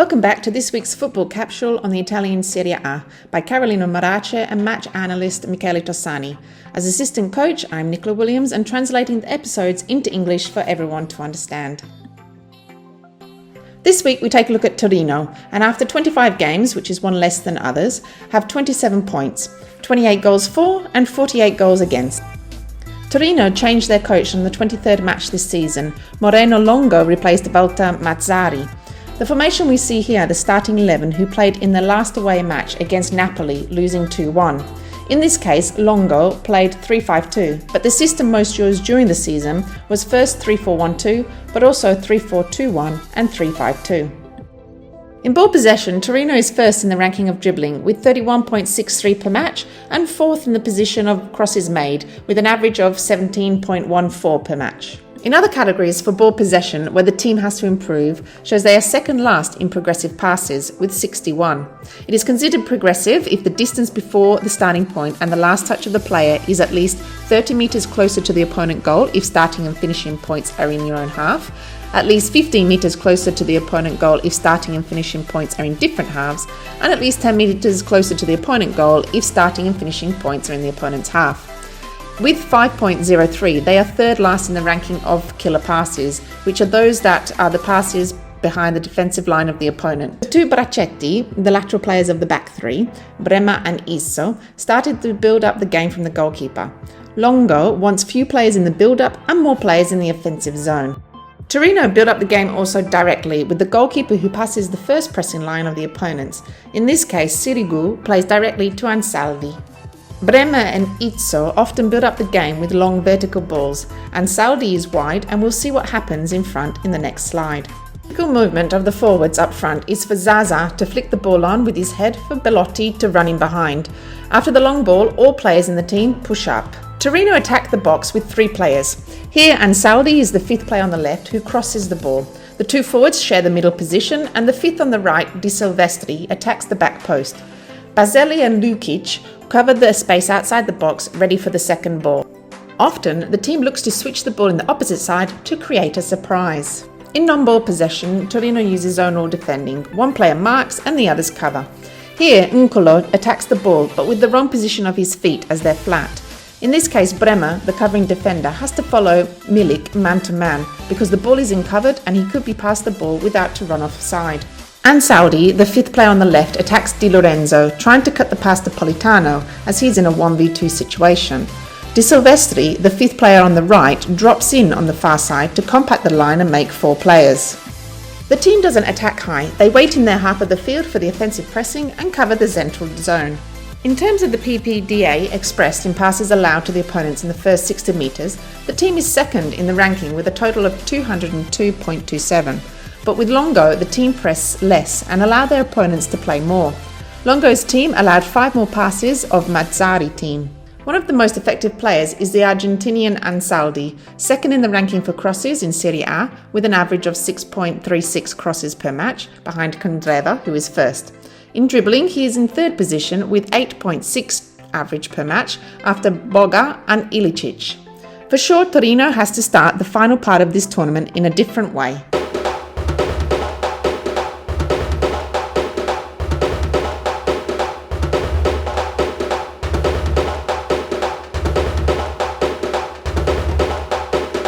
Welcome back to this week's football capsule on the Italian Serie A by Carolina Morace and match analyst Michele Tossani. As assistant coach, I'm Nicola Williams and translating the episodes into English for everyone to understand. This week we take a look at Torino, and after 25 games, which is one less than others, have 27 points, 28 goals for and 48 goals against. Torino changed their coach on the 23rd match this season. Moreno Longo replaced Walter Mazzari. The formation we see here, the starting 11 who played in the last away match against Napoli, losing 2-1. In this case, Longo played 3-5-2, but the system most used during the season was first 3-4-1-2, but also 3-4-2-1 and 3-5-2. In ball possession, Torino is first in the ranking of dribbling with 31.63 per match and fourth in the position of crosses made with an average of 17.14 per match. In other categories for ball possession, where the team has to improve, shows they are second last in progressive passes with 61. It is considered progressive if the distance before the starting point and the last touch of the player is at least 30 metres closer to the opponent goal if starting and finishing points are in your own half, at least 15 metres closer to the opponent goal if starting and finishing points are in different halves, and at least 10 metres closer to the opponent goal if starting and finishing points are in the opponent's half. With 5.03, they are third last in the ranking of killer passes, which are those that are the passes behind the defensive line of the opponent. The two Braccetti, the lateral players of the back three, Brema and Isso, started to build up the game from the goalkeeper. Longo wants few players in the build-up and more players in the offensive zone. Torino build up the game also directly, with the goalkeeper who passes the first pressing line of the opponents. In this case, Sirigu plays directly to Ansaldi. Brema and Izzo often build up the game with long vertical balls, and Saldi is wide, and we'll see what happens in front in the next slide. The typical movement of the forwards up front is for Zaza to flick the ball on with his head for Belotti to run in behind. After the long ball, all players in the team push up. Torino attack the box with three players. Here, Ansaldi is the fifth player on the left who crosses the ball. The two forwards share the middle position, and the fifth on the right, Di Silvestri, attacks the back post. Baselli and Lukic cover the space outside the box, ready for the second ball. Often, the team looks to switch the ball in the opposite side to create a surprise. In non-ball possession, Torino uses zonal defending. One player marks and the others cover. Here, Ncolo attacks the ball, but with the wrong position of his feet as they're flat. In this case, Brema, the covering defender, has to follow Milik man-to-man because the ball is uncovered and he could be passed the ball without to run offside. Ansaldi, the fifth player on the left, attacks Di Lorenzo, trying to cut the pass to Politano as he's in a 1v2 situation. Di Silvestri, the fifth player on the right, drops in on the far side to compact the line and make four players. The team doesn't attack high, they wait in their half of the field for the offensive pressing and cover the central zone. In terms of the PPDA expressed in passes allowed to the opponents in the first 60 metres, the team is second in the ranking with a total of 202.27. But with Longo, the team press less and allow their opponents to play more. Longo's team allowed 5 more passes of Mazzari's team. One of the most effective players is the Argentinian Ansaldi, second in the ranking for crosses in Serie A with an average of 6.36 crosses per match, behind Condreva, who is first. In dribbling, he is in third position with 8.6 average per match after Boga and Ilicic. For sure, Torino has to start the final part of this tournament in a different way.